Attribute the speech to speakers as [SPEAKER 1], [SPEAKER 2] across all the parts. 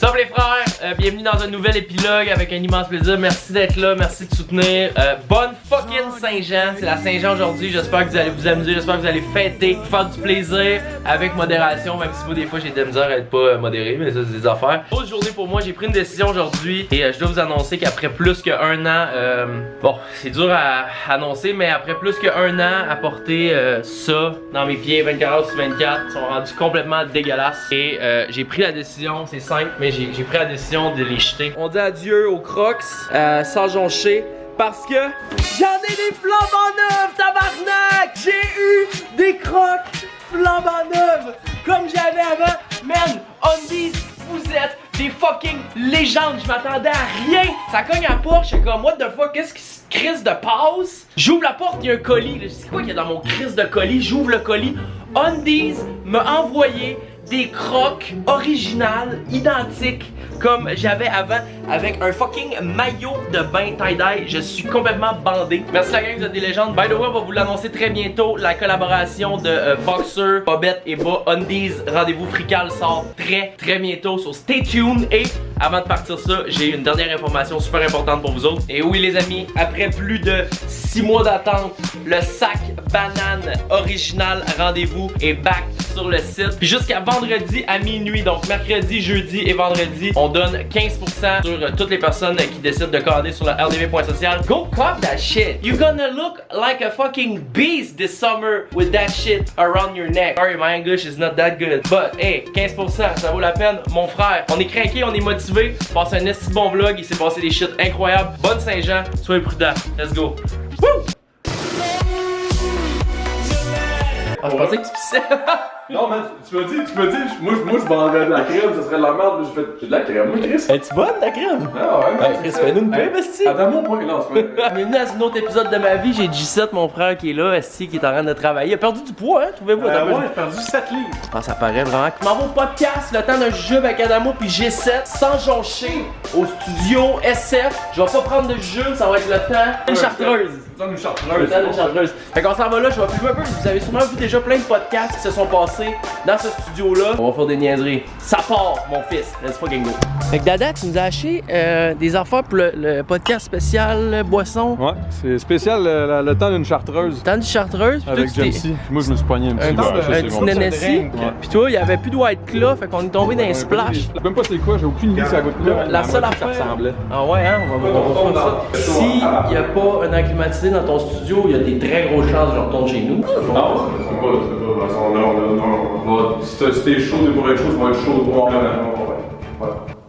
[SPEAKER 1] Salut les frères, bienvenue dans un nouvel épilogue avec un immense plaisir. Merci d'être là, merci de soutenir. Bonne fucking Saint-Jean, c'est la Saint-Jean aujourd'hui. J'espère que vous allez vous amuser, j'espère que vous allez fêter, faire du plaisir avec modération. Même si moi des fois j'ai de la misère à être pas modéré, mais ça c'est des affaires. Autre journée pour moi, j'ai pris une décision aujourd'hui et je dois vous annoncer qu'après plus qu'un an, bon c'est dur à annoncer, mais après plus qu'un an à porter ça dans mes pieds 24h/24, ils sont rendus complètement dégueulasses. Et j'ai pris la décision, c'est simple, mais j'ai pris la décision de les jeter. On dit adieu aux Crocs, sans joncher, parce que j'en ai des flambant neuves, tabarnak! J'ai eu des Crocs flambant neuves, comme j'avais avant. Man, Undies, vous êtes des fucking légendes, je m'attendais à rien. Ça cogne à la porte, je suis comme, what the fuck, qu'est-ce qui se crisse de passe? J'ouvre la porte, il y a un colis, c'est quoi qu'il y a dans mon crisse de colis? J'ouvre le colis, Undies m'a envoyé des Crocs originales, identiques comme j'avais avant, avec un fucking maillot de bain tie-dye. Je suis complètement bandé. Merci la gang, vous êtes des légendes. By the way, on va vous l'annoncer très bientôt. La collaboration de Boxer, Bobette et Bas, Undies, rendez-vous Frical sort très bientôt. So stay tuned. Et avant de partir ça, j'ai une dernière information super importante pour vous autres. Et oui les amis, après plus de 6 mois d'attente, le sac banane original rendez-vous est back sur le site. Puis jusqu'à vendredi à minuit, donc mercredi, jeudi et vendredi, on donne 15% sur toutes les personnes qui décident de commander sur le rdv.social. Go cop that shit. You're gonna look like a fucking beast this summer with that shit around your neck. Sorry, my English is not that good. But hey, 15%, ça vaut la peine. Mon frère, on est craqué, on est motivé. Passe un esti bon vlog, il s'est passé des shit incroyables. Bonne Saint-Jean, soyez prudents. Let's go. Woo! Ah, je pensais que tu pissais.
[SPEAKER 2] Non, mais tu m'as dit, moi je vendrais de la crème, ça serait de la merde, j'ai de la crème, moi Chris.
[SPEAKER 1] Es-tu bonne ta crème?
[SPEAKER 2] Ah ouais,
[SPEAKER 1] Chris, fais-nous une pub, esti.
[SPEAKER 2] Adamo, point, non, c'est pas.
[SPEAKER 1] Bienvenue à un autre épisode de ma vie, j'ai G7, mon frère qui est là, esti, qui est en train de travailler. Il a perdu du poids, hein, trouvez-vous?
[SPEAKER 2] Ouais, j'ai perdu 7 livres.
[SPEAKER 1] Ah, ça paraît vraiment. Je m'en vais au podcast, le temps d'un jujube avec Adamo puis G7, sans joncher, au studio SF. Je vais pas prendre de jujube, ça va être le temps d'une chartreuse.
[SPEAKER 2] Une chartreuse.
[SPEAKER 1] Fait qu'on s'en va là, je vais filmer un peu. Vous avez sûrement vu déjà plein de podcasts qui se sont passés dans ce studio-là. On va faire des niaiseries. Ça part, mon fils. Let's fucking go. Fait que Dada, tu nous as acheté des affaires pour le podcast spécial boisson.
[SPEAKER 2] Ouais, c'est spécial le temps d'une chartreuse.
[SPEAKER 1] Temps de chartreuse.
[SPEAKER 2] Avec Jamesy. Moi, je me suis poigné un petit
[SPEAKER 1] un petit nénessi. Puis toi, il y avait plus de White Claw, fait qu'on est tombé dans un splash.
[SPEAKER 2] Je sais même pas c'est quoi, j'ai aucune idée si ça goûte là.
[SPEAKER 1] La seule affaire. Ah ouais, hein, on va faire ça. Si il y a pas un acclimatisé dans ton studio, il y a des très grosses chances que je retourne chez nous.
[SPEAKER 2] Non, c'est pas. Si t'es chaud, t'es pour être chaud, ça va être chaud pour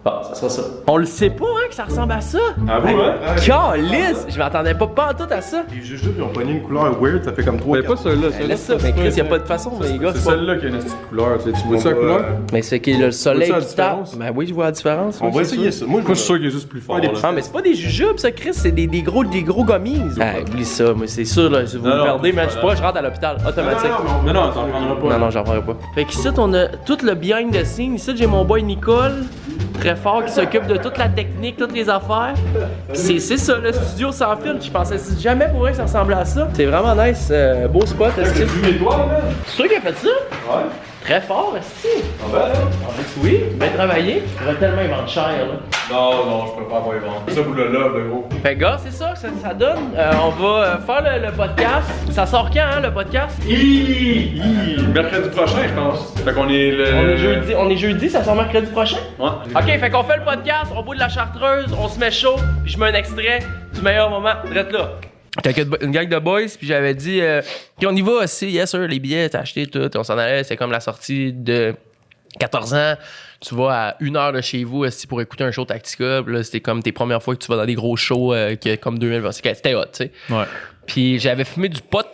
[SPEAKER 1] Ah, ça sera ça. On le sait pas, hein, que ça ressemble à ça.
[SPEAKER 2] Ah vous, hein?
[SPEAKER 1] Calisse! Je m'attendais pas tout à ça.
[SPEAKER 3] Les jujubes, ils ont pogné une couleur weird, ça fait comme 3.
[SPEAKER 2] Mais pas celle-là,
[SPEAKER 1] Laisse ça, mais Chris, y'a pas de façon, les gars.
[SPEAKER 2] C'est celle-là qui a une petite couleur, tu vois ça la couleur?
[SPEAKER 1] Mais c'est que le soleil
[SPEAKER 2] vois-tu la
[SPEAKER 1] qui tape.
[SPEAKER 2] différence?
[SPEAKER 1] Ben oui, je vois la différence.
[SPEAKER 3] On va essayer ça. Moi,
[SPEAKER 2] Je suis sûr qu'il est juste plus fort.
[SPEAKER 1] Ah, mais c'est pas des jujubes, ça, Chris, c'est des gros gummies. Ah, oublie ça, mais c'est sûr, là, si vous me perdez, man, je pourrais, je rentre à l'hôpital, automatique.
[SPEAKER 2] Non, t'en prendras pas.
[SPEAKER 1] Non, j'en prendrai pas. Fait qu'ici, on a tout le behind the scenes. Ici, j'ai mon boy Nicole, très fort, qui s'occupe de toute la technique, toutes les affaires. C'est ça, le studio sans fil. Je pensais jamais pour vrai que ça ressemblait à ça. C'est vraiment nice, beau spot.
[SPEAKER 2] J'ai vu mes doigts, man.
[SPEAKER 1] C'est sûr qu'il a fait ça?
[SPEAKER 2] Ouais.
[SPEAKER 1] Très fort, est-ce que?
[SPEAKER 2] Ah ben, là.
[SPEAKER 1] Oui, bien travaillé. Il pourrait tellement y vendre cher, là.
[SPEAKER 2] Non, je peux pas avoir y vendre. Ça vous le love, le gros.
[SPEAKER 1] Fait gars, c'est ça que ça donne. On va faire le podcast. Ça sort quand, hein, le podcast?
[SPEAKER 2] Mercredi prochain, je pense. Fait qu'on est le.
[SPEAKER 1] On est jeudi, ça sort mercredi prochain?
[SPEAKER 2] Ouais.
[SPEAKER 1] Ok, fait qu'on fait le podcast, on boit de la chartreuse, on se met chaud, puis je mets un extrait du meilleur moment. Drette là. Une gang de boys, puis j'avais dit, puis on y va aussi, yes sir, les billets, t'as acheté tout, on s'en allait, c'est comme la sortie de 14 ans, tu vas à 1 heure de chez vous aussi pour écouter un show Tactica, là, c'était comme tes premières fois que tu vas dans des gros shows comme 2020, c'était hot, tu sais.
[SPEAKER 2] Ouais.
[SPEAKER 1] Puis j'avais fumé du pot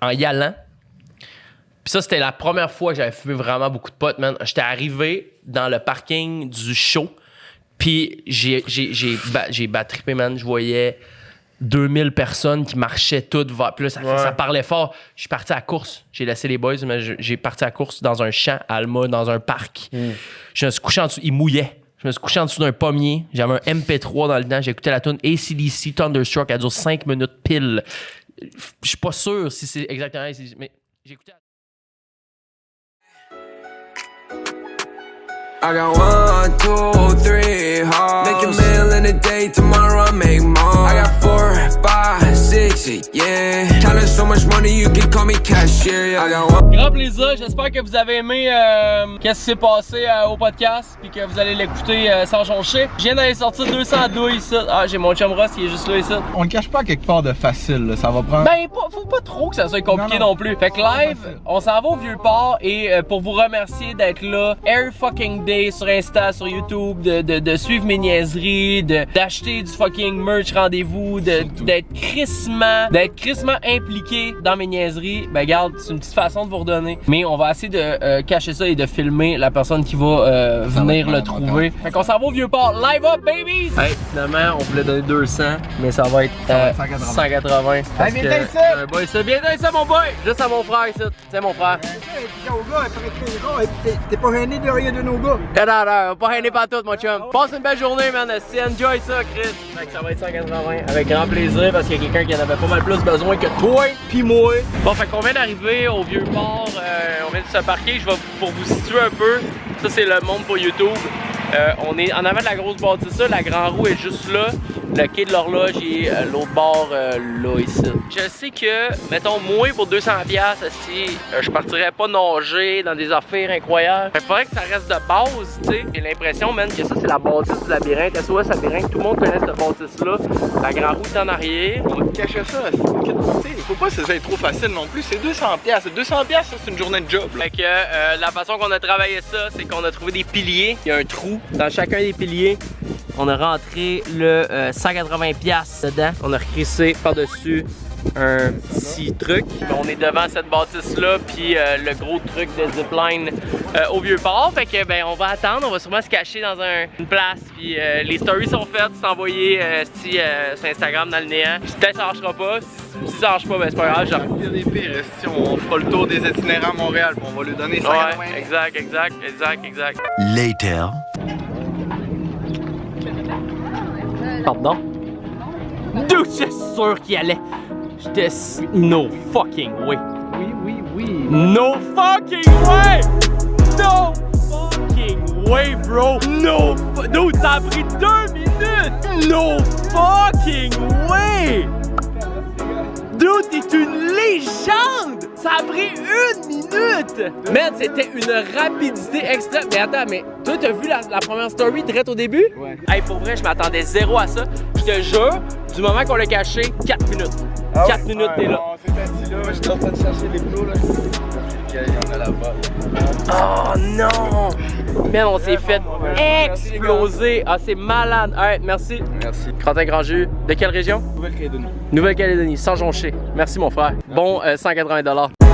[SPEAKER 1] en y allant, puis ça, c'était la première fois que j'avais fumé vraiment beaucoup de pot, man. J'étais arrivé dans le parking du show, puis j'ai battrippé, man, je voyais 2000 personnes qui marchaient toutes vers. Puis là, ça parlait fort. Je suis parti à la course. J'ai laissé les boys, mais j'ai parti à la course dans un champ, à Alma, dans un parc. Je me suis couché en dessous. Il mouillait. Je me suis couché en dessous d'un pommier. J'avais un MP3 dans le dent. J'ai écouté la tune AC/DC Thunderstruck. Elle dure 5 minutes pile. Je suis pas sûr si c'est exactement AC/DC, mais j'ai écouté. I got 1, 2, 3
[SPEAKER 4] that shit, I got one.
[SPEAKER 1] Grand plaisir, j'espère que vous avez aimé qu'est-ce qui s'est passé au podcast puis que vous allez l'écouter sans joncher. Je viens d'aller sortir 200 douilles ici. Ah, j'ai mon chum Ross qui est juste là ici.
[SPEAKER 5] On le cache pas quelque part de facile, là. Ça va prendre.
[SPEAKER 1] Ben, faut pas trop que ça soit compliqué non plus. Fait que live, on s'en va au Vieux-Port et pour vous remercier d'être là, every fucking day sur Insta, sur YouTube, de suivre mes niaiseries, d'acheter du fucking merch rendez-vous, d'être crissement impliqué dans mes niaiseries. Ben, regarde, c'est une petite façon de vous redonner. Mais on va essayer de cacher ça et de filmer la personne qui va venir le trouver. Fait qu'on s'en va au Vieux-Port. Live up, baby! Hey, finalement, on voulait donner 200, mais ça va être 180. Parce
[SPEAKER 5] viens
[SPEAKER 1] que
[SPEAKER 5] t'aider ça!
[SPEAKER 1] un boy, ça, viens t'aider ça, mon boy! Juste à mon frère, ici. C'est mon frère.
[SPEAKER 5] T'es pas gêné de rien de nos gars.
[SPEAKER 1] Non, pas gêné pas tout, mon chum. Passe une belle journée, man. Enjoy ça, Chris. Fait que ça va être 180 avec grand plaisir parce qu'il y a quelqu'un qui en avait pas mal plus besoin que toi pis moi. Bon, fait qu'on vient d'arriver au Vieux-Port. On vient de se parquer. Je vais pour vous situer un peu. Ça, c'est le monde pour YouTube. On est en avant de la grosse bâtisse, la Grand Roue est juste là. Le quai de l'horloge est l'autre bord là ici. Je sais que, mettons, moi pour 200$, si je partirais pas nager dans des affaires incroyables. Il faudrait que ça reste de base, tu sais. J'ai l'impression, man, que ça c'est la bâtisse du labyrinthe. SOS Labyrinthe, tout le monde connaît cette bâtisse-là. La Grand Roue est en arrière.
[SPEAKER 5] On va te cacher ça, il faut pas que ça soit trop facile non plus. C'est 200$. 200$, ça c'est une journée de job. Là.
[SPEAKER 1] Fait que la façon qu'on a travaillé ça, c'est qu'on a trouvé des piliers. Il y a un trou dans chacun des piliers. On a rentré le 180$ dedans. On a recrissé par-dessus un petit truc. On est devant cette bâtisse-là, puis le gros truc de zipline au Vieux-Port. Fait que ben on va attendre, on va sûrement se cacher dans une place. Puis les stories sont faites, c'est envoyé sur Instagram dans le néant. Peut-être ça marchera pas. Si ça marche pas, ben c'est pas grave. Genre...
[SPEAKER 5] Il y a des pires, si on fera le tour des itinérants à Montréal, puis on va lui donner 180$.
[SPEAKER 1] Ouais, exact.
[SPEAKER 6] Later.
[SPEAKER 1] Pardon? D'où c'est sûr qu'il allait? J'étais... No fucking way.
[SPEAKER 5] Oui.
[SPEAKER 1] No fucking way! No fucking way, bro! No Dude, ça a pris 2 minutes! No fucking way! Dude, t'es une légende! Ça a pris 1 minute! Man, c'était une rapidité extrême. Mais attends, mais toi, t'as vu la première story direct au début?
[SPEAKER 5] Ouais.
[SPEAKER 1] Hey, pour vrai, je m'attendais zéro à ça. Je te jure, du moment qu'on l'a caché, 4 minutes. 4 minutes, t'es là.
[SPEAKER 5] C'est parti là, j'étais en train de chercher les plots là. Il y en a là-bas.
[SPEAKER 1] Oh non! Man, on s'est fait exploser. Ah, c'est malade. Alright, merci.
[SPEAKER 5] Merci.
[SPEAKER 1] Quentin Grandjus. De quelle région?
[SPEAKER 5] Nouvelle-Calédonie.
[SPEAKER 1] Nouvelle-Calédonie, sans joncher. Merci, mon frère. Bon, 180$.